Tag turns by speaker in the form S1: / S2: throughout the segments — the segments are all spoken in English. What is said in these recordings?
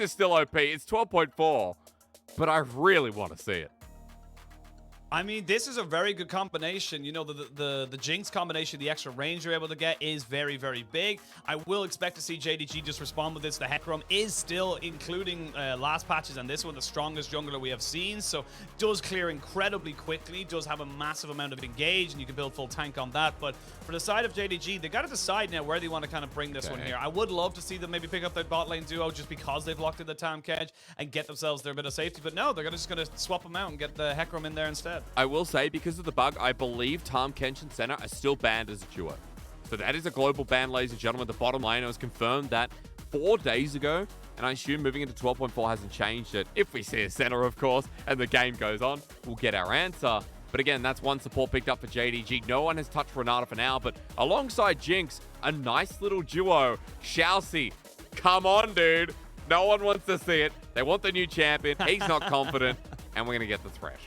S1: is still OP. It's 12.4, but I really want to see it.
S2: I mean, this is a very good combination. You know, the Jinx combination, the extra range you're able to get is very, very big. I will expect to see JDG just respond with this. The Hecarim is still, including last patches and this one, the strongest jungler we have seen. So does clear incredibly quickly, does have a massive amount of engage, and you can build full tank on that. But for the side of JDG, they got to decide now where they want to kind of bring this one here. I would love to see them maybe pick up their bot lane duo just because they've locked in the Tahm Kench and get themselves their bit of safety. But no, they're just going to swap them out and get the Hecarim in there instead.
S1: I will say, because of the bug, I believe Tahm, Kench, and Senna are still banned as a duo. So that is a global ban, ladies and gentlemen. The bottom line, it was confirmed that 4 days ago, and I assume moving into 12.4 hasn't changed it. If we see a Senna, of course, and the game goes on, we'll get our answer. But again, that's one support picked up for JDG. No one has touched Renata for now, but alongside Jinx, a nice little duo. ShiauC, come on, dude. No one wants to see it. They want the new champion. He's not confident, and we're going to get the Thresh.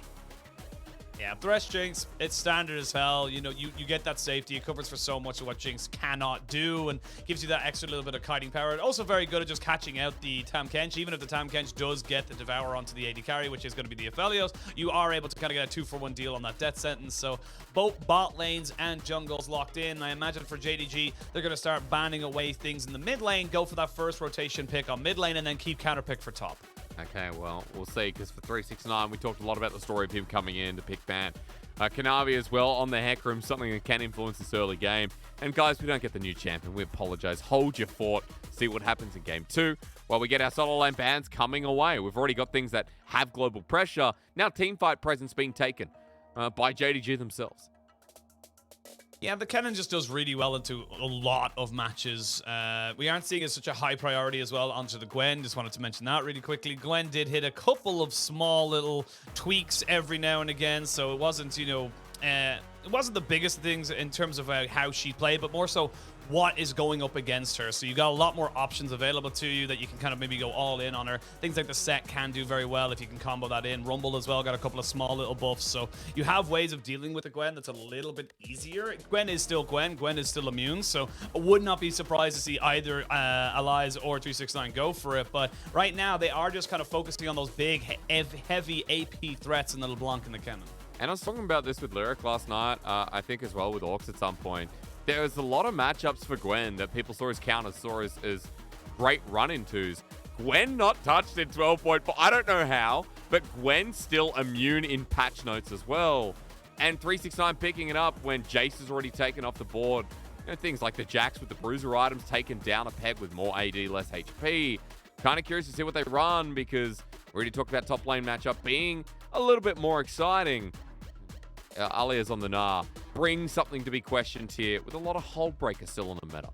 S2: Yeah, Thresh Jinx, it's standard as hell. You know, you get that safety. It covers for so much of what Jinx cannot do and gives you that extra little bit of kiting power. Also very good at just catching out the Tahm Kench. Even if the Tahm Kench does get the Devour onto the AD carry, which is going to be the Aphelios, you are able to kind of get a 2-for-1 deal on that death sentence. So both bot lanes and jungles locked in. I imagine for JDG, they're going to start banning away things in the mid lane, go for that first rotation pick on mid lane, and then keep counter pick for top.
S1: Okay, well, we'll see, because for 369, we talked a lot about the story of him coming in to pick ban. Kanavi as well on the Hecarim, something that can influence this early game. And guys, we don't get the new champion. We apologize. Hold your fort. See what happens in game 2. While we get our solo lane bans coming away. We've already got things that have global pressure. Now teamfight presence being taken by JDG themselves.
S2: Yeah, the Kennen just does really well into a lot of matches. We aren't seeing it as such a high priority as well onto the Gwen. Just wanted to mention that really quickly. Gwen did hit a couple of small little tweaks every now and again, so it wasn't, you know, it wasn't the biggest things in terms of how she played, but more so what is going up against her. So you got a lot more options available to you that you can kind of maybe go all in on her. Things like the set can do very well if you can combo that in. Rumble as well got a couple of small little buffs. So you have ways of dealing with the Gwen that's a little bit easier. Gwen is still Gwen. Gwen is still immune. So I would not be surprised to see either Aliez or 369 go for it. But right now they are just kind of focusing on those big, heavy AP threats in the LeBlanc and the Kennen.
S1: And I was talking about this with Lyric last night, I think as well with Orcs at some point. There was a lot of matchups for Gwen that people saw as counters, saw as great run-intos. Gwen not touched in 12.4. I don't know how, but Gwen's still immune in patch notes as well. And 369 picking it up when Jace is already taken off the board. You know, things like the Jax with the bruiser items taken down a peg with more AD, less HP. Kind of curious to see what they run, because we already talked about top lane matchup being a little bit more exciting. Aliez on the Gnar brings something to be questioned here, with a lot of hold breakers still on the meta.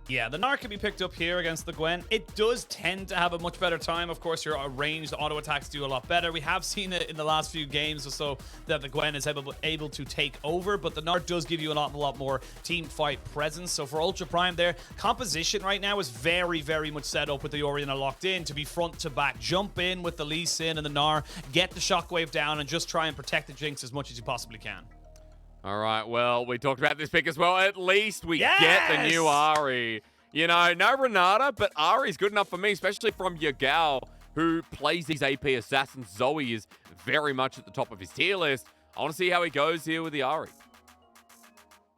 S2: Yeah, the Gnar can be picked up here against the Gwen. It does tend to have a much better time. Of course, your ranged auto attacks do a lot better. We have seen it in the last few games or so that the Gwen is able to take over, but the Gnar does give you a lot more team fight presence. So for Ultra Prime there, composition right now is very, very much set up with the Orianna locked in to be front to back. Jump in with the Lee Sin and the Gnar, get the shockwave down, and just try and protect the Jinx as much as you possibly can.
S1: All right, well, we talked about this pick as well. At least we get the new Ahri. You know, no Renata, but Ahri's good enough for me, especially from Yagao, who plays these AP assassins. Zoe is very much at the top of his tier list. I want to see how he goes here with the Ahri.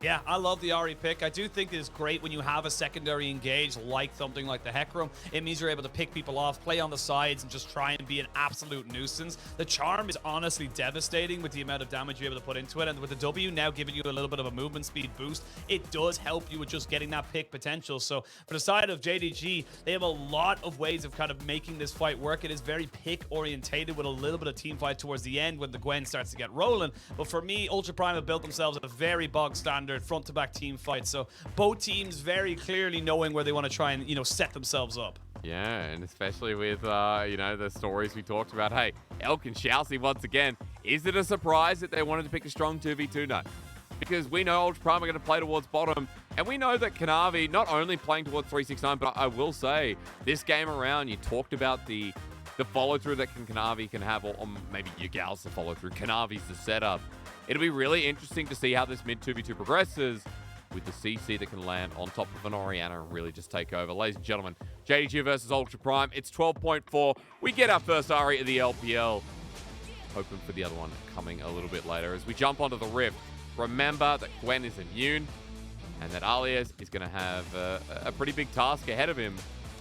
S2: Yeah, I love the Ahri pick. I do think it's great when you have a secondary engage like something like the Hecarim. It means you're able to pick people off, play on the sides, and just try and be an absolute nuisance. The Charm is honestly devastating with the amount of damage you're able to put into it, and with the W now giving you a little bit of a movement speed boost, it does help you with just getting that pick potential. So for the side of JDG, they have a lot of ways of kind of making this fight work. It is very pick orientated with a little bit of team fight towards the end when the Gwen starts to get rolling. But for me, Ultra Prime have built themselves a very bog standard front-to-back team fight. So both teams very clearly knowing where they want to try and, you know, set themselves up.
S1: Yeah, and especially with, you know, the stories we talked about. Hey, Elk and ShiauC once again. Is it a surprise that they wanted to pick a strong 2v2? No. Because we know Ultra Prime are going to play towards bottom. And we know that Kanavi not only playing towards 369, but I will say, this game around, you talked about the follow-through that Kanavi can have, or maybe Yagao's the follow-through. Kanavi's the setup. It'll be really interesting to see how this mid 2v2 progresses. with the CC that can land on top of an Orianna and really just take over. Ladies and gentlemen, JDG versus Ultra Prime. It's 12.4. We get our first Ahri of the LPL. Hoping for the other one coming a little bit later. As we jump onto the Rift, remember that Gwen is immune and that Aliez is going to have a pretty big task ahead of him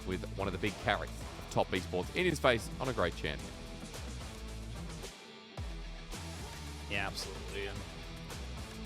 S1: with one of the big carries of top esports in his face on a great champion.
S2: Yeah, absolutely. And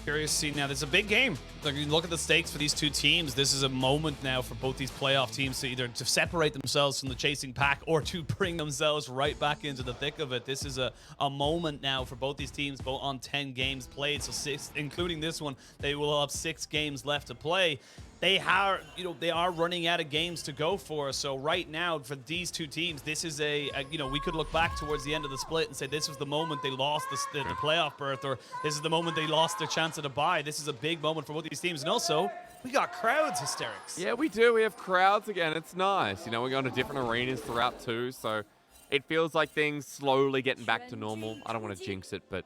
S2: curious to see now. There's a big game. Like, you look at the stakes for these two teams. This is a moment now for both these playoff teams to either to separate themselves from the chasing pack or to bring themselves right back into the thick of it. This is a moment now for both these teams, both on 10 games played. So 6, including this one, they will have 6 games left to play. They are, they are running out of games to go for. So right now, for these two teams, this is we could look back towards the end of the split and say this was the moment they lost the playoff berth, or this is the moment they lost their chance at a bye. This is a big moment for both these teams. And also, we got crowds, Hysterics.
S1: Yeah, we do. We have crowds again. It's nice. We're going to different arenas throughout too, so it feels like things slowly getting back to normal. I don't want to jinx it, but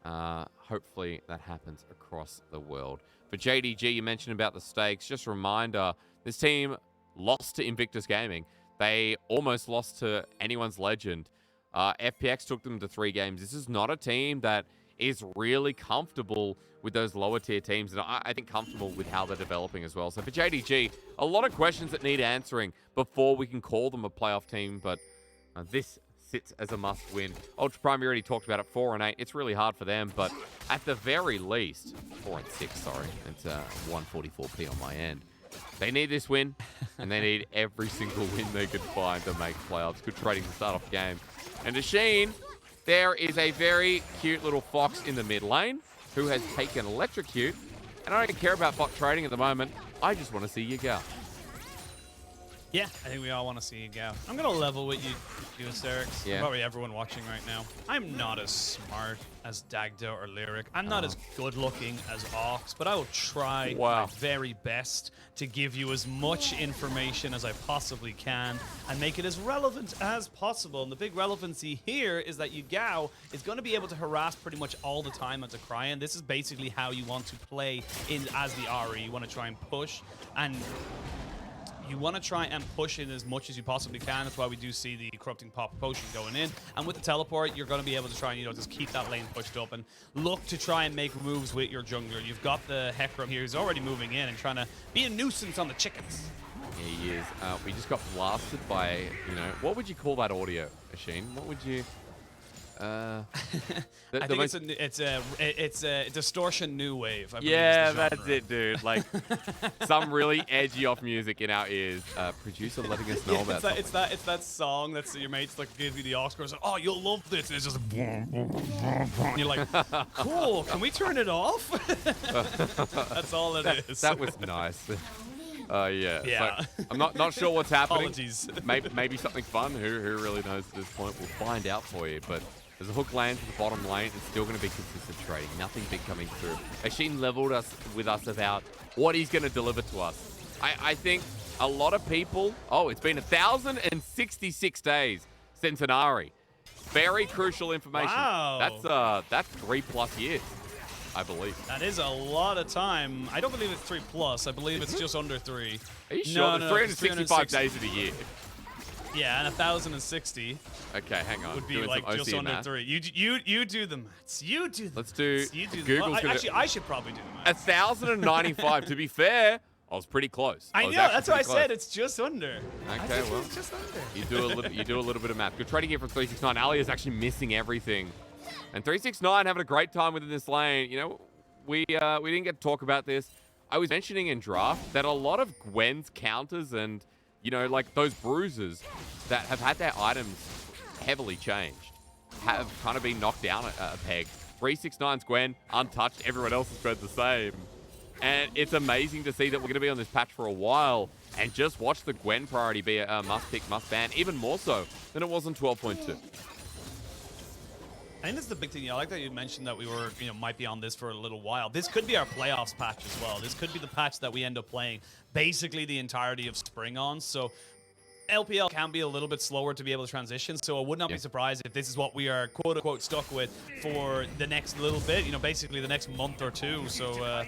S1: hopefully that happens across the world. For JDG, you mentioned about the stakes. Just a reminder, this team lost to Invictus Gaming. They almost lost to anyone's legend. FPX took them to 3 games. This is not a team that is really comfortable with those lower tier teams, and I think comfortable with how they're developing as well. So for JDG, a lot of questions that need answering before we can call them a playoff team, but this sits as a must-win. Ultra Prime, we already talked about it, 4 and 8. It's really hard for them, but at the very least, 4 and 6, sorry. It's 144p on my end. They need this win, and they need every single win they could find to make playoffs. Good trading to start off the game. And to Sheen, there is a very cute little fox in the mid lane who has taken Electrocute, and I don't care about bot trading at the moment. I just want to see Yagao.
S2: Yeah, I think we all want to see Yagao. I'm going to level with you, Hysterics.
S1: Yeah.
S2: Probably everyone watching right now. I'm not as smart as Dagda or Lyric. I'm not as good looking as Ox, but I will try my very best to give you as much information as I possibly can and make it as relevant as possible. And the big relevancy here is that Yagao is going to be able to harass pretty much all the time onto Cryin. This is basically how you want to play as the Ahri. You want to try and push, and you want to try and push in as much as you possibly can. That's why we do see the Corrupting Pop Potion going in. And with the teleport, you're going to be able to try and, just keep that lane pushed up and look to try and make moves with your jungler. You've got the Hecarim here who's already moving in and trying to be a nuisance on the chickens.
S1: Yeah, he is. We just got blasted by, what would you call that audio, Asheen? What would you...
S2: I think it's a distortion new wave.
S1: Yeah, that's it, dude. Like some really edgy off music in our ears. Producer letting us know about
S2: it's that song that's your mates like give you the Oscars. Oh, you'll love this. And it's just and you're like, cool. Can we turn it off? That's all it is.
S1: That was nice. Yeah.
S2: Yeah.
S1: So I'm not sure what's happening.
S2: Apologies.
S1: Maybe something fun. Who really knows at this point? We'll find out for you. But as a hook lands to the bottom lane, it's still going to be consistent trading. Nothing big coming through. Asheen leveled with us about what he's going to deliver to us. I think a lot of people... Oh, it's been 1,066 days since an Ahri. Very crucial information.
S2: Wow.
S1: That's 3+ years, I believe.
S2: That is a lot of time. I don't believe it's 3+. I believe it's just under 3.
S1: Are you sure?
S2: No,
S1: There's 365 days of the year.
S2: Yeah, and 1,060.
S1: Okay, hang on.
S2: Would be
S1: Doing
S2: like just under
S1: math.
S2: 3. You do the maths. You do the
S1: Let's do.
S2: Google's actually, I should probably do the maths.
S1: 1,095. To be fair, I was pretty close.
S2: I know. That's why I said it's just under.
S1: Okay, well,
S2: it's just under.
S1: You do a little bit of math. Good trading here from 369. Aliez is actually missing everything, and 369 having a great time within this lane. We didn't get to talk about this. I was mentioning in draft that a lot of Gwen's counters and like those bruises that have had their items heavily changed have kind of been knocked down a peg. 369's Gwen, untouched. Everyone else has been the same. And it's amazing to see that we're going to be on this patch for a while and just watch the Gwen priority be a must-pick, must-ban, even more so than it was in 12.2.
S2: I think that's the big thing. I like that you mentioned that we were, might be on this for a little while. This could be our playoffs patch as well. This could be the patch that we end up playing basically the entirety of spring on. So LPL can be a little bit slower to be able to transition, so I would not be surprised if this is what we are quote-unquote stuck with for the next little bit, you know, basically the next month or two. So,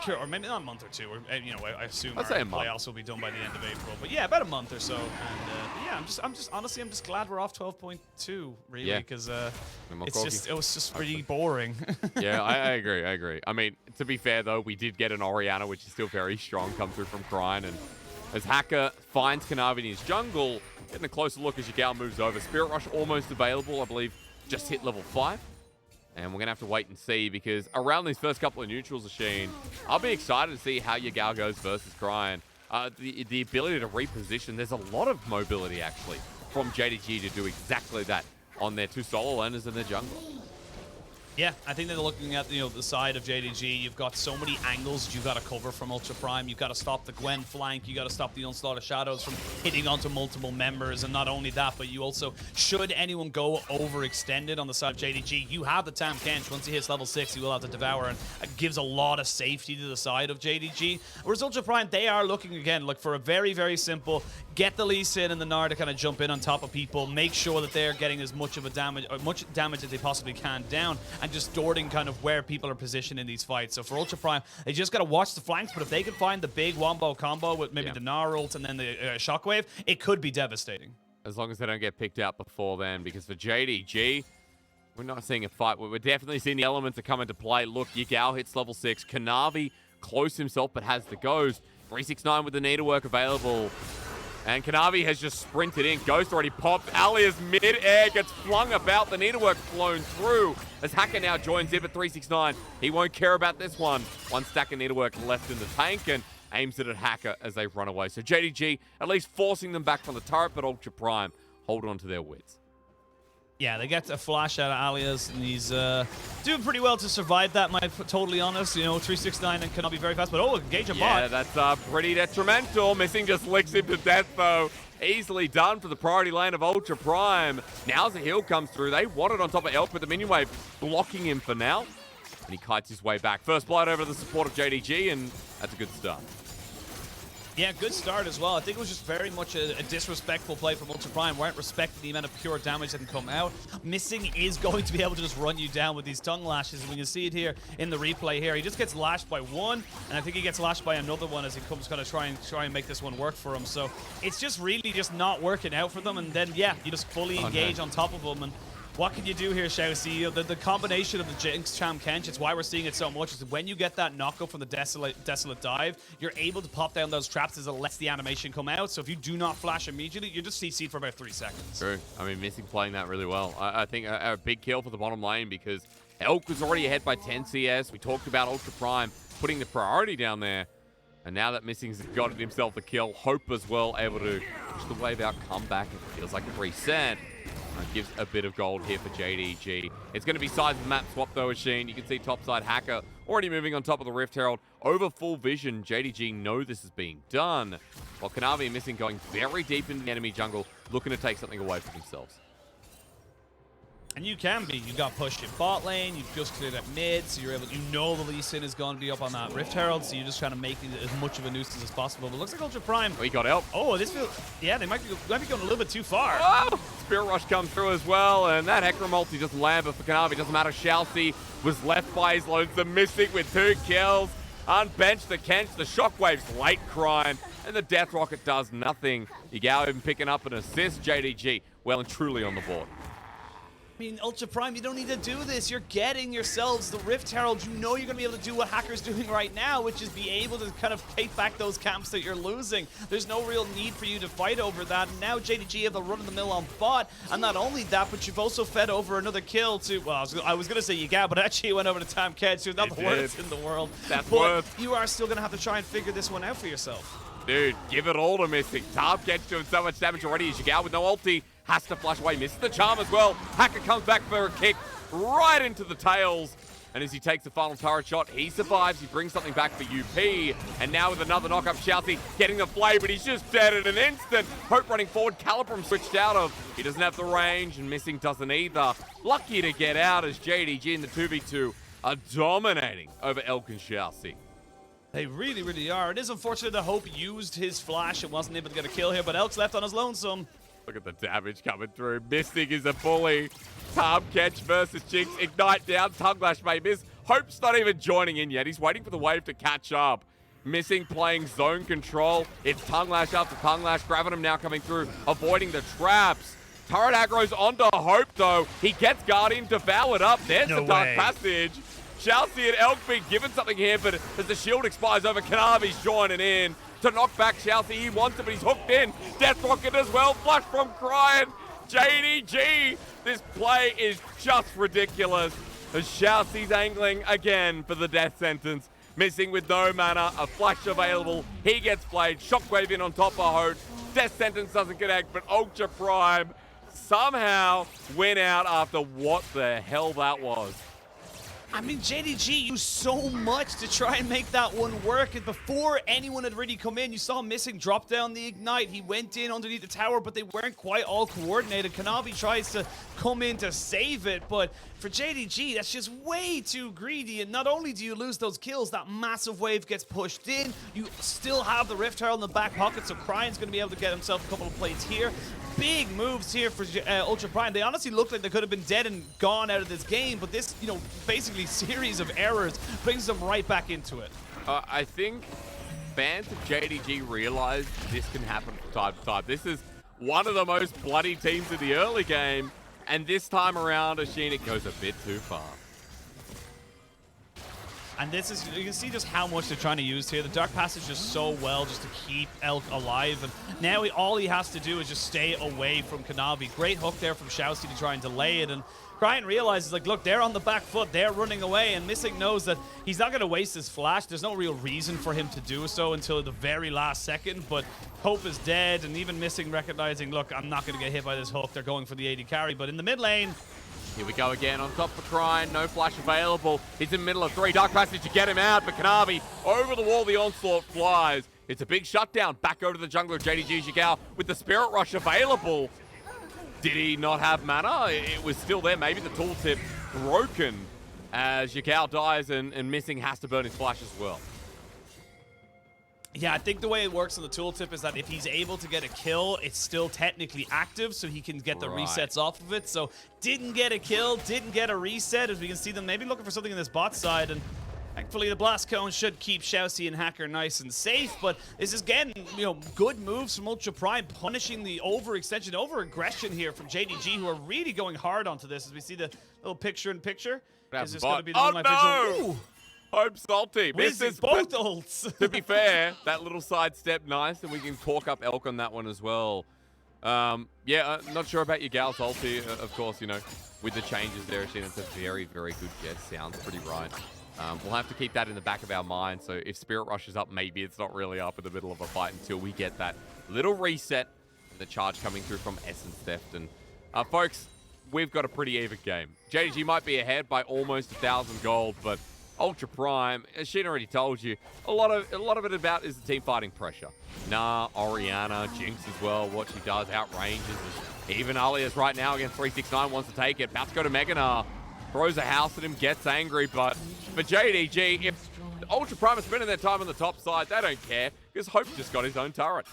S2: sure, or maybe not a month or two, or, you know, I assume our playoffs will be done by the end of April. But yeah, about a month or so. And yeah, I'm just honestly, I'm just glad we're off 12.2, really, because it was just pretty boring.
S1: Yeah, I agree. I mean, to be fair though, we did get an Orianna, which is still very strong, come through from Cryin, and as Hacker finds Kanavi in his jungle, getting a closer look as Yagao moves over. Spirit Rush almost available, I believe, just hit level 5. And we're going to have to wait and see, because around these first couple of neutrals, Sheen, I'll be excited to see how Yagao goes versus Cryin. The ability to reposition, there's a lot of mobility, actually, from JDG to do exactly that on their 2 solo laners and their jungle.
S2: Yeah, I think they're looking at, you know, the side of JDG. You've got so many angles you've got to cover from Ultra Prime. You've got to stop the Gwen flank. You got to stop the Onslaught of Shadows from hitting onto multiple members. And not only that, but you also, should anyone go overextended on the side of JDG, you have the Tahm Kench. Once he hits level 6, he will have to Devour, and it gives a lot of safety to the side of JDG. Whereas Ultra Prime, they are looking, again, like for a very, very simple, get the Lee Sin and the Gnar to kind of jump in on top of people, make sure that they're getting as much of a damage, or much damage as they possibly can down, and distorting kind of where people are positioned in these fights. So for Ultra Prime, they just got to watch the flanks, but if they can find the big wombo combo with maybe the Gnar ult and then the Shockwave, it could be devastating.
S1: As long as they don't get picked out before then, because for JDG, we're not seeing a fight. We're definitely seeing the elements that come into play. Look, Yagao hits level 6. Kanavi close himself, but has the Ghost. 369 with the needlework available. And Kanavi has just sprinted in. Ghost already popped. Aliez mid-air gets flung about. The needlework flown through as Hacker now joins in at 369. He won't care about this one. 1 stack of needlework left in the tank and aims it at Hacker as they run away. So JDG at least forcing them back from the turret, but Ultra Prime hold on to their wits.
S2: Yeah, they get a flash out of Aliez, and he's doing pretty well to survive that, might be totally honest. You know, 369 and cannot be very fast, but engage a bot.
S1: Yeah, that's pretty detrimental. Missing just licks him to death, though. Easily done for the priority lane of Ultra Prime. Now as the heal comes through, they want it on top of Elk, but the minion wave blocking him for now. And he kites his way back. First blood over the support of JDG, and that's a good start.
S2: Yeah, good start as well. I think it was just very much a disrespectful play from Ultra Prime. Weren't respecting the amount of pure damage that can come out. Missing is going to be able to just run you down with these tongue lashes. We can see it here in the replay here. He just gets lashed by one, and I think he gets lashed by another one as he comes kind of try and make this one work for him. So it's just really just not working out for them. And then, yeah, you just fully engage on top of them. And what can you do here, ShiauC? The combination of the Jinx, Tahm, Kench, it's why we're seeing it so much, is when you get that knockup from the Desolate Dive, you're able to pop down those traps as it lets the animation come out. So if you do not flash immediately, you're just CC'd for about 3 seconds.
S1: True. I mean, Missing playing that really well. I think a big kill for the bottom lane, because Elk was already ahead by 10 CS. We talked about Ultra Prime putting the priority down there. And now that Missing's got himself the kill, Hope as well, able to push the wave out, come back. It feels like a reset. Gives a bit of gold here for JDG. It's going to be size of the map swap though, Sheen. You can see topside Hacker already moving on top of the Rift Herald. Over full vision, JDG know this is being done. While Kanavi and Missing going very deep into the enemy jungle, looking to take something away from themselves.
S2: And you can be. You got pushed in bot lane, you just cleared up mid, so you're able to, you know the Lee Sin is going to be up on that Rift Herald, so you're just trying to make it as much of a nuisance as possible. But it looks like Ultra Prime.
S1: Oh, he got help.
S2: Oh, this feels, yeah, they might be going a little bit too far.
S1: Oh, Spirit Rush comes through as well, and that Hecarim ulti doesn't land, but for Kanavi, it doesn't matter. ShiauC was left by his loads. The Mystic with 2 kills. Unbenched the Kench, the Shockwave's late Cryin, and the Death Rocket does nothing. Yagao even picking up an assist. JDG well and truly on the board.
S2: I mean, Ultra Prime, you don't need to do this. You're getting yourselves the Rift Herald. You know you're going to be able to do what Hacker's doing right now, which is be able to kind of take back those camps that you're losing. There's no real need for you to fight over that. And now JDG have the run-of-the-mill on bot. And not only that, but you've also fed over another kill to, well, I was going to say Yagao, but actually it went over to Tahm Kench, who's not the worst in the world.
S1: That's
S2: but
S1: worth.
S2: you are still going to have to try and figure this one out for yourself.
S1: Dude, give it all to Mystic. Tahm Kench doing so much damage already. Yagao with no ulti. Has to flash away, misses the charm as well. Hacker comes back for a kick right into the tails. And as he takes the final turret shot, he survives. He brings something back for UP. And now with another knock-up, ShiauC getting the play, but he's just dead in an instant. Hope running forward, Calibrum switched out of. He doesn't have the range, and Missing doesn't either. Lucky to get out as JDG in the 2v2 are dominating over Elk and ShiauC.
S2: They really, really are. It is unfortunate that Hope used his flash and wasn't able to get a kill here, but Elk's left on his lonesome.
S1: Look at the damage coming through. Mystic is a bully. Tahm, Kench versus Jinx. Ignite down. Tongue Lash may miss. Hope's not even joining in yet. He's waiting for the wave to catch up. Missing playing zone control. It's Tongue Lash after Tongue Lash. Gravitum now coming through, avoiding the traps. Turret aggro's onto Hope, though. He gets Guardian devoured up. There's the Dark Passage. ShiauC and Elk being given something here, but as the shield expires over, Kanavi's joining in to knock back ShiauC. He wants it, but he's hooked in. Death Rocket as well. Flush from Cryin. JDG. This play is just ridiculous. As ShiauC's angling again for the death sentence. Missing with no mana, a flash available. He gets played. Shockwave in on top of Hope. Death sentence doesn't connect, but Ultra Prime somehow win out after what the hell that was.
S2: I mean, JDG used so much to try and make that one work, and before anyone had really come in, you saw Missing drop down the Ignite. He went in underneath the tower, but they weren't quite all coordinated. Kanavi tries to come in to save it, but for JDG, that's just way too greedy, and not only do you lose those kills, that massive wave gets pushed in. You still have the Rift Herald in the back pocket, so Cryan's going to be able to get himself a couple of plates here. Big moves here for Ultra Prime. They honestly look like they could have been dead and gone out of this game, but this, you know, basically series of errors brings them right back into it.
S1: I think fans of JDG realize this can happen from time to time. This is one of the most bloody teams in the early game, and this time around, Ashin, it goes a bit too far.
S2: And this is, you can see just how much they're trying to use here. The Dark Passage just so well just to keep Elk alive. And now all he has to do is just stay away from Kanavi. Great hook there from ShiauC to try and delay it. And Cryin realizes, like, look, they're on the back foot. They're running away. And Missing knows that he's not going to waste his flash. There's no real reason for him to do so until the very last second. But Hope is dead. And even Missing recognizing, look, I'm not going to get hit by this hook. They're going for the AD carry. But in the mid lane,
S1: here we go again on top for Cryin. No flash available. He's in the middle of 3. Dark Passage to get him out, but Kanavi over the wall. The onslaught flies. It's a big shutdown. Back over to the jungler. JDG Yagao with the Spirit Rush available. Did he not have mana? It was still there. Maybe the tooltip broken as Yagao dies and Missing has to burn his flash as well.
S2: Yeah, I think the way it works on the tooltip is that if he's able to get a kill, it's still technically active, so he can get the resets off of it. So didn't get a kill, didn't get a reset, as we can see them maybe looking for something on this bot side. And thankfully, the Blast Cone should keep ShiauC and Hacker nice and safe. But this is, again, you know, good moves from Ultra Prime, punishing the overextension, over-aggression here from JDG, who are really going hard onto this. As we see the little picture-in-picture. Is this going to be the
S1: my visual? Hope salty.
S2: Misses both ults.
S1: To be fair, that little sidestep nice, and we can talk up Elk on that one as well. Not sure about your Gal's ulti, of course, you know, with the changes there, it's a very, very good guess. Sounds pretty right. We'll have to keep that in the back of our mind, so if Spirit rushes up, maybe it's not really up in the middle of a fight until we get that little reset and the charge coming through from Essence Theft. And folks, we've got a pretty even game. JDG might be ahead by almost 1,000 gold, but Ultra Prime, as Sheen already told you, a lot of it about is the team fighting pressure. Gnar, Orianna, Jinx as well, what she does, outranges. Even Aliez right now against 369 wants to take it. About to go to Gnar, throws a house at him, gets angry, but for JDG, if Ultra Prime is spending their time on the top side, they don't care, because Hope just got his own turret.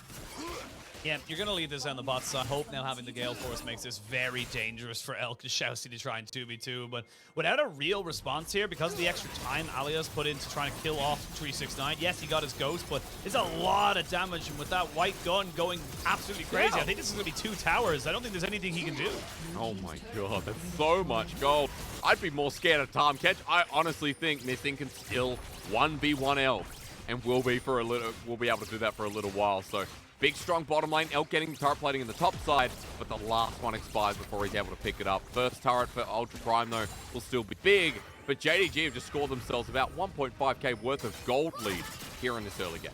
S2: Yeah, you're going to leave this on the bot side. Hope now having the Gale Force makes this very dangerous for Elk and ShiauC to try and 2v2. But without a real response here, because of the extra time Aliez put into trying to kill off 369, yes, he got his ghost, but it's a lot of damage. And with that white gun going absolutely crazy, I think this is going to be 2 towers. I don't think there's anything he can do.
S1: Oh my god, that's so much gold. I'd be more scared of Tahm Kench. I honestly think Missing can still 1v1 Elk, and we'll be able to do that for a little while. So big, strong bottom lane. Elk getting the turret plating in the top side, but the last one expires before he's able to pick it up. First turret for Ultra Prime, though, will still be big, but JDG have just scored themselves about 1.5k worth of gold lead here in this early game.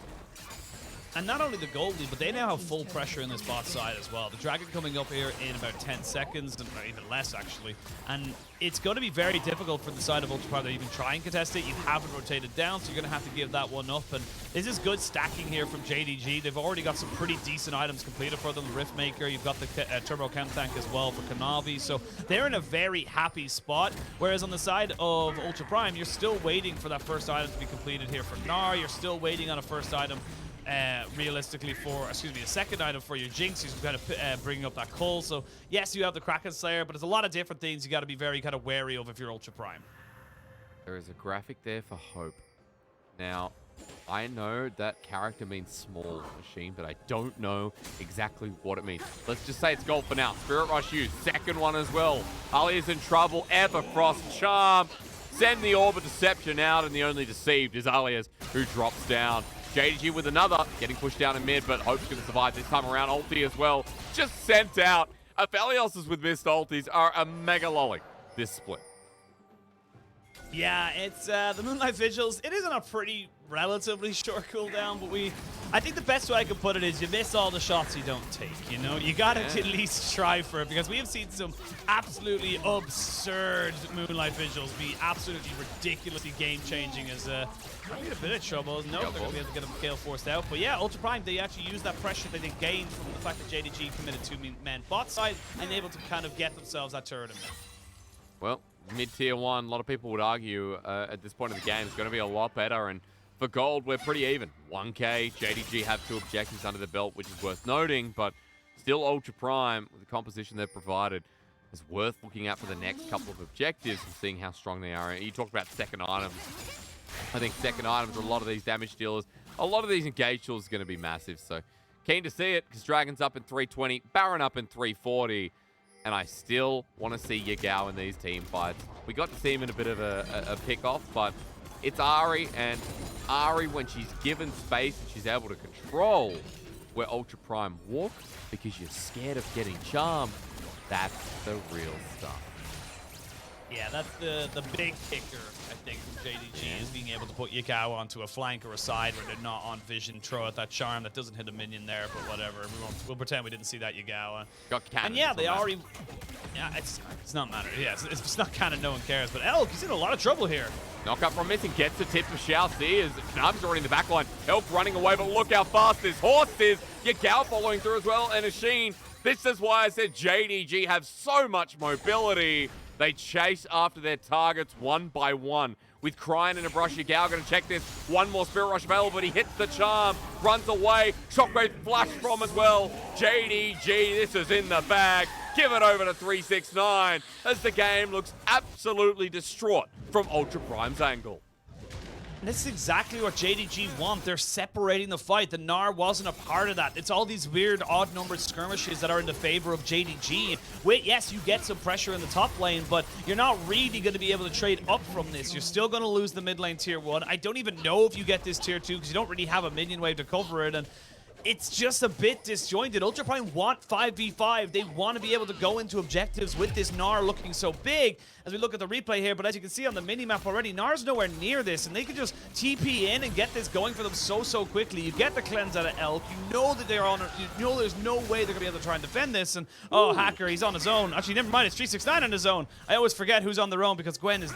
S2: And not only the gold lead, but they now have full pressure in this bot side as well. The Dragon coming up here in about 10 seconds, or even less actually. And it's going to be very difficult for the side of Ultraprime to even try and contest it. You haven't rotated down, so you're going to have to give that one up. And this is good stacking here from JDG. They've already got some pretty decent items completed for them. The Riftmaker, you've got the Turbo Chem Tank as well for Kanavi. So they're in a very happy spot. Whereas on the side of Ultraprime, you're still waiting for that first item to be completed here for Gnar. You're still waiting on a first item realistically for, a second item for your Jinx. He's kind of bringing up that Cull. So yes, you have the Kraken Slayer, but there's a lot of different things you got to be very kind of wary of if you're Ultra Prime.
S1: There is a graphic there for Hope. Now, I know that character means small machine, but I don't know exactly what it means. Let's just say it's gold for now. Spirit Rush used. Second one as well. Aliez in trouble. Everfrost Charm. Send the Orb of Deception out, and the only deceived is Aliez, who drops down. JDG with another, getting pushed down in mid, but Hope's going to survive this time around. Ulti as well, just sent out. Aphelios with missed ultis are a mega lolly this split.
S2: Yeah, it's the Moonlight Vigils. It is on a pretty relatively short cooldown, but I think the best way I could put it is you miss all the shots you don't take, you know? You gotta at least try for it, because we have seen some absolutely absurd Moonlight Vigils be absolutely ridiculously game-changing as might be a bit of trouble. No, they're gonna be able to get a Gale forced out. But yeah, Ultra Prime, they actually use that pressure that they gained from the fact that JDG committed 2 men bot side and able to kind of get themselves that turret in there.
S1: Well, mid-tier 1, a lot of people would argue at this point of the game is going to be a lot better, and for gold, we're pretty even. 1K, JDG have 2 objectives under the belt, which is worth noting, but still Ultra Prime, with the composition they've provided, is worth looking at for the next couple of objectives and seeing how strong they are. You talked about second items. I think second items are a lot of these damage dealers. A lot of these engage tools are going to be massive, so keen to see it, because Dragon's up in 320, Baron up in 340, and I still want to see Yagao in these team fights. We got to see him in a bit of a pick-off, but it's Ahri, and Ahri, when she's given space and she's able to control where Ultra Prime walk, because you're scared of getting charmed, that's the real stuff.
S2: Yeah, that's the big kicker, I think, from JDG, is being able to put Yagao onto a flank or a side where they're not on vision, throw out that charm that doesn't hit a minion there, but whatever. We'll pretend we didn't see that Yagao. And yeah, they already... Yeah, it's not matter. Yeah, it's not canon, no one cares. But Elk, he's in a lot of trouble here.
S1: Knockup from missing, gets the tip for ShiauC as Knavi's already in the back line. Elk running away, but look how fast this horse is. Yagao following through as well, and Ashin. This is why I said JDG have so much mobility. They chase after their targets one by one. With Cryin and a brush, Yagao going to check this. One more Spirit Rush available, but he hits the charm, runs away. Shockwave flash from as well. JDG, this is in the bag. Give it over to 369 as the game looks absolutely distraught from Ultra Prime's angle.
S2: And this is exactly what JDG want. They're separating the fight. The Gnar wasn't a part of that. It's all these weird odd-numbered skirmishes that are in the favor of JDG. Wait, yes, you get some pressure in the top lane, but you're not really going to be able to trade up from this. You're still going to lose the mid lane tier 1. I don't even know if you get this tier 2 because you don't really have a minion wave to cover it. And it's just a bit disjointed. Ultra Prime want 5v5. They want to be able to go into objectives with this Gnar looking so big as we look at the replay here. But as you can see on the minimap already, Gnar's nowhere near this, and they can just TP in and get this going for them so quickly. You get the cleanse out of Elk. You know that they're on. You know there's no way they're going to be able to try and defend this. And oh, Hacker, he's on his own. Actually, never mind. It's 369 on his own. I always forget who's on their own because Gwen is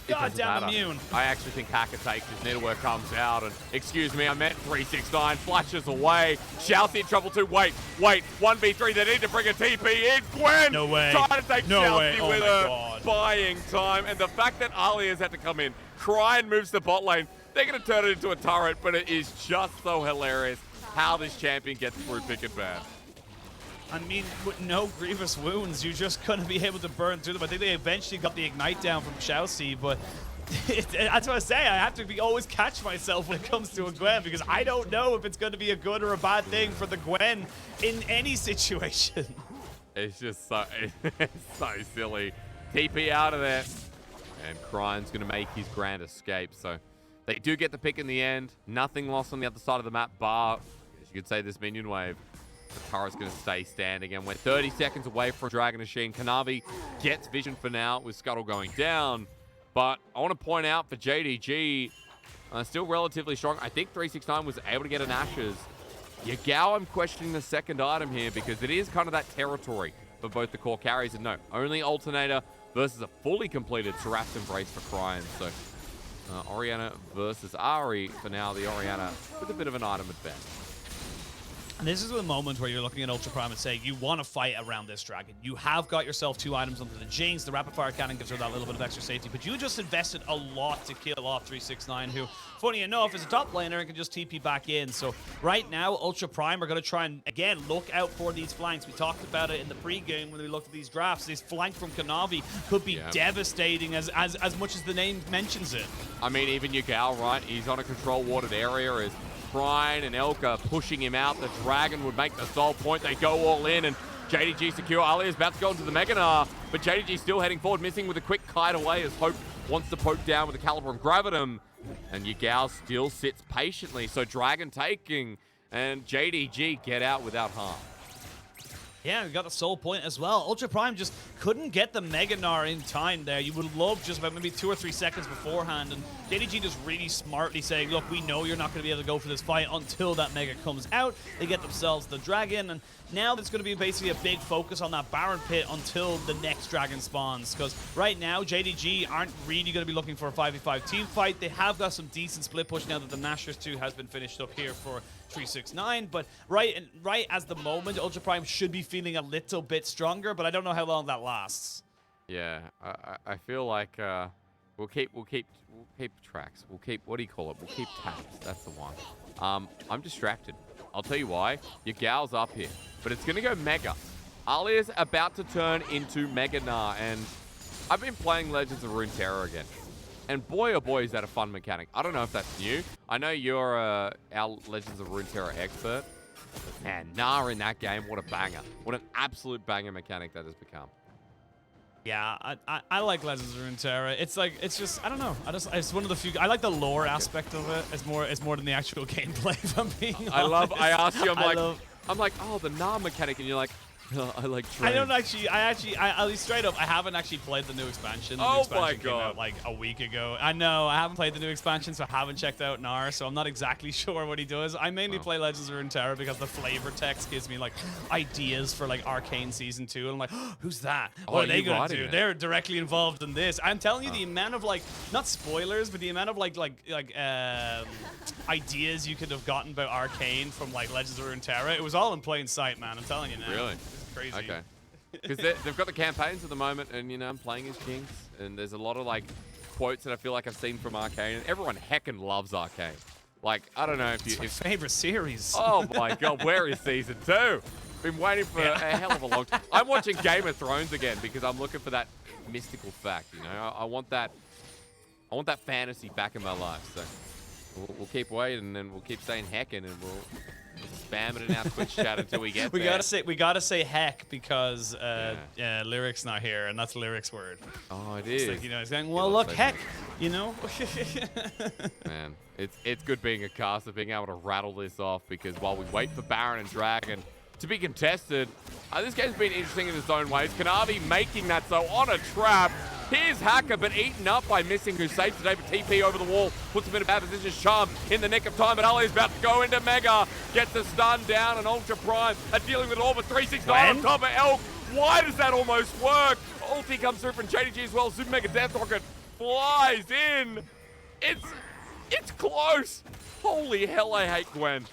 S2: goddamn immune.
S1: I actually think Hacker takes his network comes out and, excuse me, I meant 369, flashes away. ShiauC in trouble too. Wait, 1v3, they need to bring a TP in. Gwen!
S2: No way.
S1: Trying to take ShiauC with her,
S2: God.
S1: buying time. And the fact that Aliez had to come in, Cryin moves the bot lane. They're going to turn it into a turret, but it is just so hilarious how this champion gets through pick and ban.
S2: I mean, with no grievous wounds, you're just going to be able to burn through them. I think they eventually got the ignite down from ShiauC, but that's what I say. I have to always catch myself when it comes to a Gwen because I don't know if it's going to be a good or a bad thing for the Gwen in any situation.
S1: It's just so, it's so silly. TP out of there, and Cryin's going to make his grand escape. So they do get the pick in the end. Nothing lost on the other side of the map, bar, as you could say, this minion wave. The turret's going to stay standing, and we're 30 seconds away from Dragon Machine. Kanavi gets vision for now with Scuttle going down. But I want to point out for JDG, Still relatively strong. I think 369 was able to get an Ashes. Yagao, I'm questioning the second item here because it is kind of that territory for both the core carries. And no, only Alternator versus a fully completed Seraph's Embrace for Cryin. So Orianna versus Ahri for now. The Orianna with a bit of an item advantage.
S2: And this is the moment where you're looking at Ultra Prime and saying, you want to fight around this dragon. You have got yourself 2 items under the Jinx. The Rapid Fire Cannon gives her that little bit of extra safety. But you just invested a lot to kill off 369, who, funny enough, is a top laner and can just TP back in. So right now, Ultra Prime are going to try and, again, look out for these flanks. We talked about it in the pregame when we looked at these drafts. This flank from Kanavi could be devastating as much as the name mentions it.
S1: I mean, even Yagao, right? He's on a control-warded area as Cryin and Elka pushing him out. The Dragon would make the soul point. They go all in, and JDG secure. Aliez about to go into the Mega Gnar, but JDG still heading forward, missing with a quick kite away as Hope wants to poke down with the Caliber and Gravitum. And Yagao still sits patiently, so Dragon taking, and JDG get out without harm.
S2: Yeah, we got the soul point as well. Ultra Prime just couldn't get the Mega Gnar in time there. You would love just about maybe 2 or 3 seconds beforehand. And JDG just really smartly saying, look, we know you're not going to be able to go for this fight until that Mega comes out. They get themselves the Dragon. And now there's going to be basically a big focus on that Baron pit until the next Dragon spawns. Because right now, JDG aren't really going to be looking for a 5v5 team fight. They have got some decent split push now that the Nashers 2 has been finished up here for 369, but right as the moment, Ultra Prime should be feeling a little bit stronger, but I don't know how long that lasts.
S1: Yeah, I feel like we'll keep tracks. We'll keep, what do you call it? We'll keep tabs. That's the one. I'm distracted. I'll tell you why. Yagao's up here, but it's gonna go Mega. Aliez about to turn into Mega Gnar, and I've been playing Legends of Runeterra again. And boy, oh boy, is that a fun mechanic. I don't know if that's new. I know you're our Legends of Runeterra expert. But man, Gnar in that game, what a banger. What an absolute banger mechanic that has become.
S2: Yeah, I like Legends of Runeterra. It's like, it's just, I don't know. It's one of the few, I like the lore aspect of it. It's more than the actual gameplay, if I'm being honest.
S1: I asked you, I'm like, oh, the Gnar mechanic, and you're like, I like train.
S2: I'll be straight up, I haven't actually played the new expansion. The new expansion came out like a week ago. I know, I haven't played the new expansion, so I haven't checked out Gnar, so I'm not exactly sure what he does. I mainly play Legends of Runeterra because the flavor text gives me like ideas for like Arcane Season 2, and I'm like, oh, who's that? What are they gonna do? They're directly involved in this. I'm telling you, the amount of like, not spoilers, but the amount of like ideas you could have gotten about Arcane from like Legends of Runeterra, it was all in plain sight, man. I'm telling you now.
S1: Really?
S2: Crazy.
S1: Okay. Because they've got the campaigns at the moment, and, you know, I'm playing as Jinx, and there's a lot of, like, quotes that I feel like I've seen from Arcane, and everyone heckin' loves Arcane. Like, I don't know if you...
S2: It's my favorite series.
S1: Oh, my God, where is Season 2? Been waiting for a hell of a long time. I'm watching Game of Thrones again because I'm looking for that mystical fact, you know? I want that fantasy back in my life, so... We'll keep waiting, and then we'll keep saying heckin', and we'll spam it in our Twitch chat until we get there.
S2: We gotta say heck because Lyric's not here, and that's Lyric's word.
S1: Oh, it is.
S2: It's like, you know, he's going, well, look, heck, you know.
S1: Man, it's good being a caster, being able to rattle this off, because while we wait for Baron and Dragon to be contested, this game's been interesting in its own ways. Kanavi making that so on a trap. Here's Hacker, but eaten up by Missing, who saves today for TP over the wall. Puts him in a bad position. Charm in the nick of time, but Ali's about to go into Mega. Gets the stun down, and Ultra Prime are dealing with it all, but 369 on top of Elk. Why does that almost work? Ulti comes through from JDG as well. Super Mega Death Rocket flies in. It's close. Holy hell, I hate Gwen.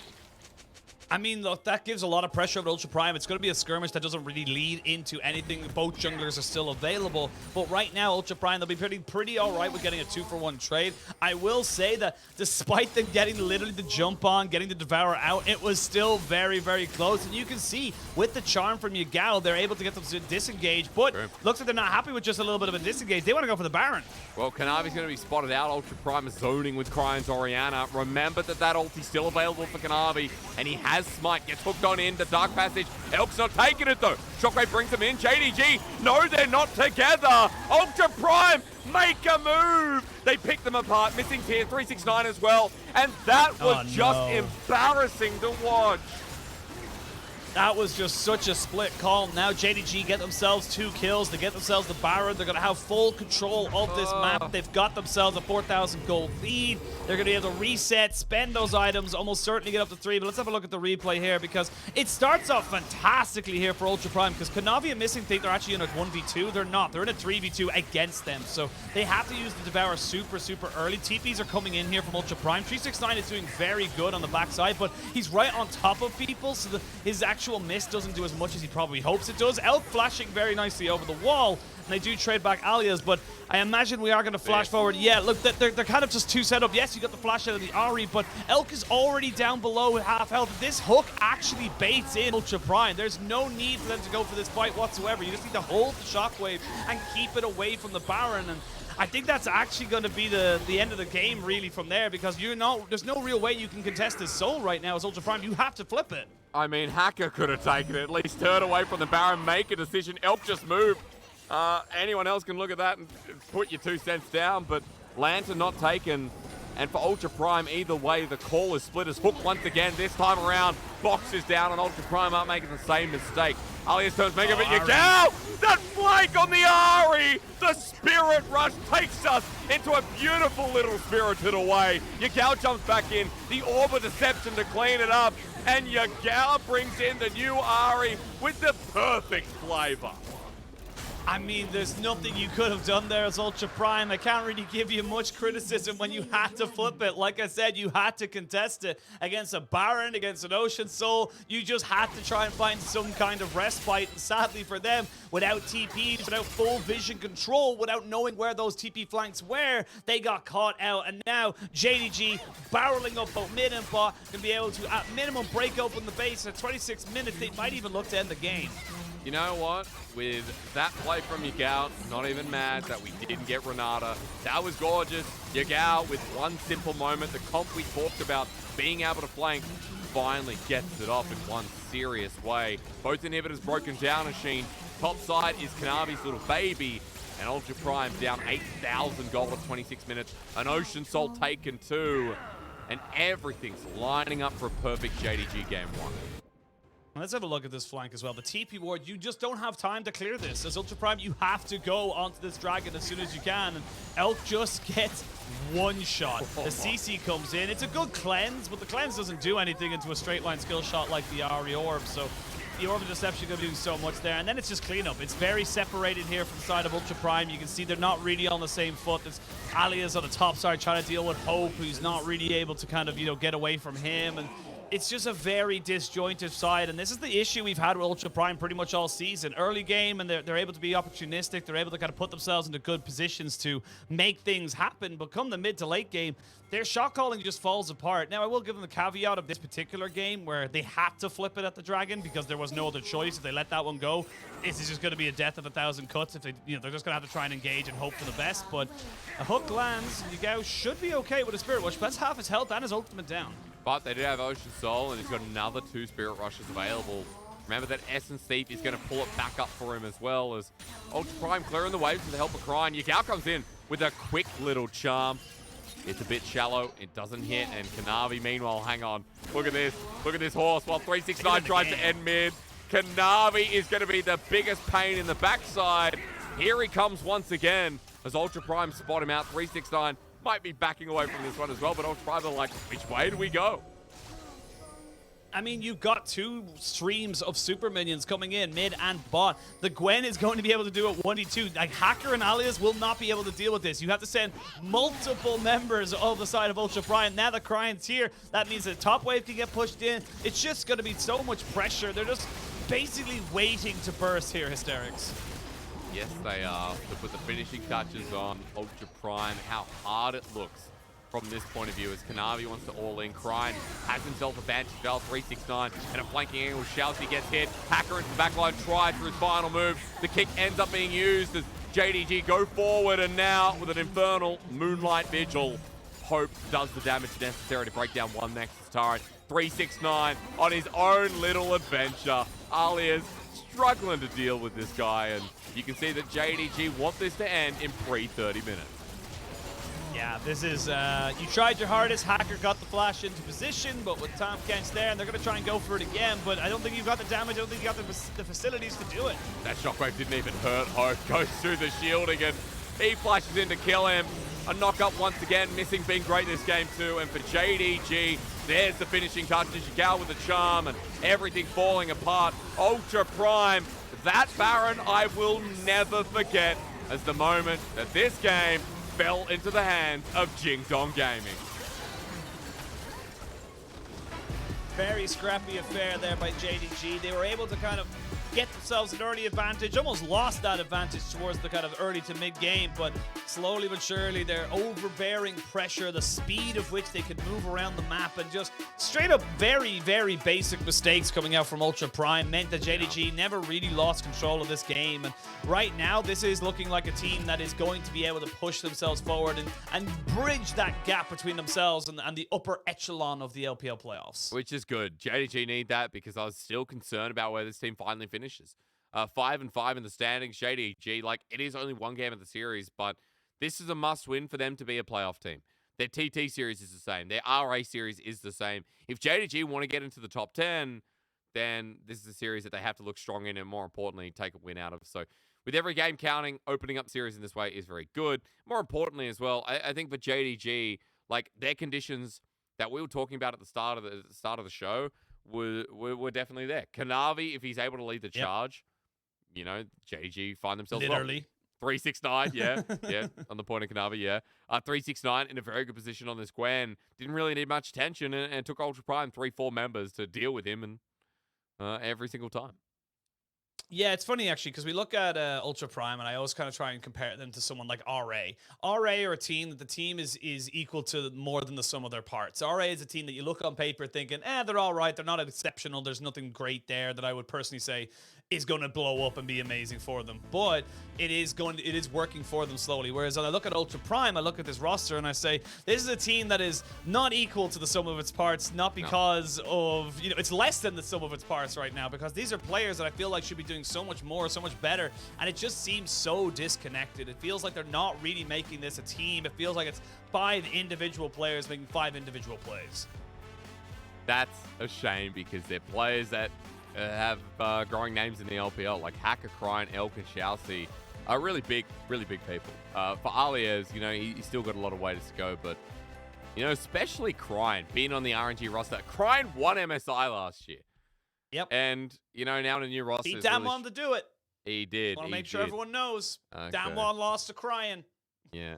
S2: I mean, look, that gives a lot of pressure over Ultra Prime. It's going to be a skirmish that doesn't really lead into anything. Both junglers are still available. But right now, Ultra Prime, they'll be pretty all right with getting a 2-for-1 trade. I will say that despite them getting literally the jump on, getting the Devourer out, it was still very, very close. And you can see with the charm from Yagao, they're able to get them to disengage. But looks like they're not happy with just a little bit of a disengage. They want to go for the Baron.
S1: Well, Kanavi's going to be spotted out. Ultra Prime is zoning with Cryin's Orianna. Remember that ulti's still available for Kanavi, and he has Smite, gets hooked on in the Dark Passage. Elk's not taking it though. Shockwave brings him in. JDG, no, they're not together. Ultra Prime make a move. They pick them apart. Missing tier 369 as well. And that was just embarrassing to watch.
S2: That was just such a split call. Now JDG get themselves 2 kills. They get themselves the Baron. They're going to have full control of this map. They've got themselves a 4,000 gold lead. They're going to be able to reset, spend those items, almost certainly get up to 3. But let's have a look at the replay here because it starts off fantastically here for Ultra Prime because Kanavi and Missing think they're actually in a 1v2. They're not. They're in a 3v2 against them. So they have to use the Devour super early. TPs are coming in here from Ultra Prime. 369 is doing very good on the backside, but he's right on top of people, so his actual miss doesn't do as much as he probably hopes it does. Elk flashing very nicely over the wall, and they do trade back Aliez, but I imagine we are going to flash forward. Yeah, look, they're kind of just 2 set up. Yes, you got the flash out of the Ahri, but Elk is already down below half health. This hook actually baits in Ultra Prime. There's no need for them to go for this fight whatsoever. You just need to hold the shockwave and keep it away from the Baron, and I think that's actually going to be the end of the game, really, from there, because there's no real way you can contest this soul right now as Ultra Prime. You have to flip it.
S1: I mean, Hacker could have taken it, at least turn away from the Baron, make a decision. Elk just moved. Anyone else can look at that and put your 2 cents down, but Lantern not taken. And for Ultra Prime, either way, the call is split as Hook once again. This time around, Box is down, and Ultra Prime aren't making the same mistake. Aliez turns Mega, but Yagao! That flank on the Ahri! The Spirit Rush takes us into a beautiful little spirited away. Yagao jumps back in, the Orb of Deception to clean it up, and Yagao brings in the new Ahri with the perfect flavor.
S2: I mean, there's nothing you could have done there as Ultra Prime. I can't really give you much criticism when you had to flip it. Like I said, you had to contest it against a Baron, against an Ocean Soul. You just had to try and find some kind of respite. And sadly for them, without TPs, without full vision control, without knowing where those TP flanks were, they got caught out. And now JDG barreling up both mid and bot can be able to, at minimum, break open the base. At 26 minutes, they might even look to end the game.
S1: You know what? With that play from Yagao, not even mad that we didn't get Renata. That was gorgeous. Yagao, with one simple moment, the comp we talked about, being able to flank, finally gets it off in one serious way. Both inhibitors broken down, Machine. Top side is Kanavi's little baby, and Ultra Prime down 8,000 gold at 26 minutes. An Ocean Soul taken too, and everything's lining up for a perfect JDG game 1.
S2: Let's have a look at this flank as well. The TP ward, you just don't have time to clear this. As Ultra Prime, you have to go onto this dragon as soon as you can. And Elk just gets one shot. The CC comes in. It's a good cleanse, but the cleanse doesn't do anything into a straight line skill shot like the Ahri Orb. So the Orb of Deception going to do so much there. And then it's just cleanup. It's very separated here from the side of Ultra Prime. You can see they're not really on the same foot. There's Aliez on the top side trying to deal with Hope, who's not really able to kind of, get away from him. And it's just a very disjointed side, and this is the issue we've had with Ultra Prime pretty much all season. Early game, and they're able to be opportunistic. They're able to kind of put themselves into good positions to make things happen. But come the mid to late game, their shot calling just falls apart. Now, I will give them the caveat of this particular game where they had to flip it at the Dragon because there was no other choice. If they let that one go, this is just going to be a death of 1,000 cuts. If they, they're just going to have to try and engage and hope for the best. But a hook lands, Yagao should be okay with a Spirit Rush. That's half his health and his ultimate down.
S1: But they do have Ocean Soul, and he's got another 2 Spirit Rushes available. Remember that Essence Thief is going to pull it back up for him as well, as Ultra Prime clearing the waves with the help of Cryin. Yagao comes in with a quick little charm. It's a bit shallow. It doesn't hit, and Kanavi, meanwhile, hang on. Look at this. Look at this horse. While 369 tries to end mid, Kanavi is going to be the biggest pain in the backside. Here he comes once again, as Ultra Prime spot him out. 369 might be backing away from this one as well, but Ultra Prime are like, which way do we go?
S2: I mean, you've got 2 streams of super minions coming in, mid and bot. The Gwen is going to be able to do it 1v2. Like, Hacker and Aliez will not be able to deal with this. You have to send multiple members of the side of Ultra Prime. Now the Cryin's here. That means the top wave can get pushed in. It's just going to be so much pressure. They're just basically waiting to burst here, Hysterics.
S1: Yes, they are. To put the finishing touches on Ultra Prime, how hard it looks from this point of view as Kanavi wants to all-in. Cryin has himself a Banshee Veil, 369, and a flanking angle. ShiauC gets hit. Hacker into the backline, tries for his final move. The kick ends up being used as JDG go forward, and now with an infernal Moonlight Vigil, Hope does the damage necessary to break down one Nexus turret. 369 on his own little adventure. Aliez struggling to deal with this guy, and you can see that JDG want this to end in pre-30 minutes.
S2: Yeah, this is, you tried your hardest, Hacker got the flash into position, but with Tahm Kench there, and they're going to try and go for it again, but I don't think you've got the damage, I don't think you got the facilities to do it.
S1: That shockwave didn't even hurt Hope, goes through the shielding, and he flashes in to kill him. A knock-up once again, Missing being great this game too, and for JDG, there's the finishing touch, Yagao with the charm, and everything falling apart. Ultra Prime, that Baron I will never forget as the moment that this game fell into the hands of Jinx Gaming.
S2: Very scrappy affair there by JDG. They were able to kind of get themselves an early advantage, almost lost that advantage towards the kind of early to mid game, but slowly but surely their overbearing pressure, the speed of which they could move around the map, and just straight up very, very basic mistakes coming out from Ultra Prime meant that JDG never really lost control of this game. And right now, this is looking like a team that is going to be able to push themselves forward and bridge that gap between themselves and the upper echelon of the LPL playoffs.
S1: Which is good. JDG need that because I was still concerned about where this team finally finishes. 5-5 in the standings. JDG, like, it is only one game of the series, but this is a must-win for them to be a playoff team. Their TT series is the same. Their RA series is the same. If JDG want to get into the top 10, then this is a series that they have to look strong in and, more importantly, take a win out of. So with every game counting, opening up series in this way is very good. More importantly as well, I think for JDG, like, their conditions that we were talking about at the start of the show were definitely there. Kanavi, if he's able to lead the charge, you know, JDG find themselves
S2: literally.
S1: 369, yeah, yeah, on the point of Kanavi, yeah. 369 in a very good position on this Gwen. Didn't really need much attention and took Ultra Prime 3-4 members to deal with him and every single time.
S2: Yeah, it's funny actually because we look at Ultra Prime, and I always kind of try and compare them to someone like RA. RA are a team that the team is equal to more than the sum of their parts. RA is a team that you look on paper thinking, they're all right, they're not exceptional, there's nothing great there that I would personally say is going to blow up and be amazing for them. But it is working for them slowly. Whereas when I look at Ultra Prime, I look at this roster and I say, this is a team that is not equal to the sum of its parts, not because of, you know, it's less than the sum of its parts right now, because these are players that I feel like should be doing so much more, so much better, and it just seems so disconnected. It feels like they're not really making this a team. It feels like it's 5 individual players making 5 individual plays. That's
S1: a shame because they're players that have growing names in the LPL, like Hacker, Cryin, Elk, and ShiauC are really big people. For Aliez, you know, he's still got a lot of ways to go, but, you know, especially Cryin, being on the RNG roster. Cryin won MSI last year.
S2: Yep.
S1: And, you know, now in a new roster.
S2: He damn wanted to do it.
S1: He did.
S2: Want to make sure everyone knows. Okay. Damwon lost to Cryin.
S1: Yeah.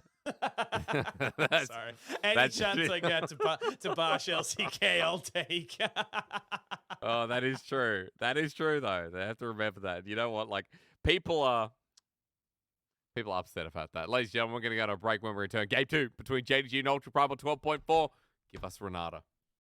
S2: Sorry. Any chance I get to bash LCK, I'll take.
S1: Oh, that is true. That is true, though. They have to remember that. You know what? Like, people are upset about that. Ladies and gentlemen, we're going to go to a break when we return. Game 2 between JDG and Ultra Prime 12.4. Give us Renata.